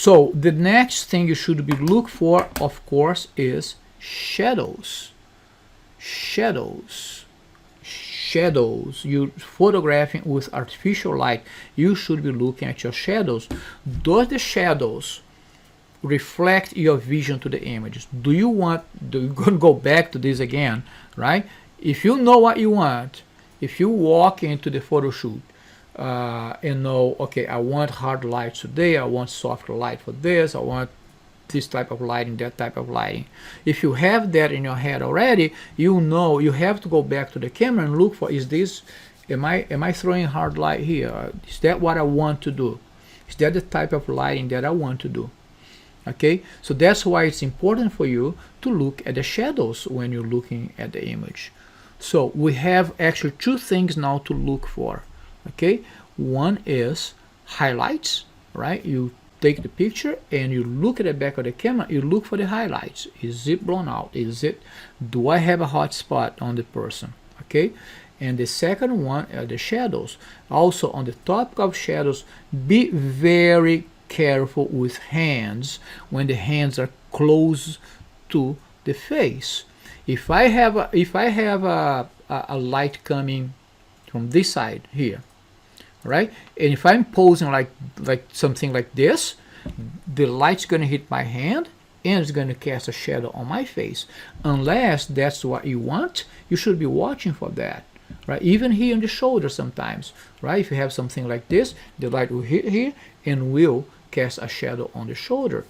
So the next thing you should be look for, of course, is shadows. Shadows. You're photographing with artificial light, you should be looking at your shadows. Does the shadows reflect your vision to the images? Do you gonna go back to this again, right? If you know what you want, if you walk into the photo shoot and know, okay, I want hard lights today, I want soft light for this, I want this type of lighting, that type of lighting. If you have that in your head already, you know you have to go back to the camera and look for, is this, am I throwing hard light here? Is that what I want to do? Is that the type of lighting that I want to do? Okay, so that's why it's important for you to look at the shadows when you're looking at the image. So we have actually two things now to look for. Okay, one is highlights, right? You take the picture and you look at the back of the camera, you look for the highlights. Is it blown out? Do I have a hot spot on the person? Okay, and the second one are the shadows. Also, on the topic of shadows, be very careful with hands when the hands are close to the face. If I have a light coming from this side here, right, and if I'm posing like something like this, the light's going to hit my hand and it's going to cast a shadow on my face. Unless that's what you want, you should be watching for that, right? Even here on the shoulder sometimes, right? If you have something like this, the light will hit here and will cast a shadow on the shoulder.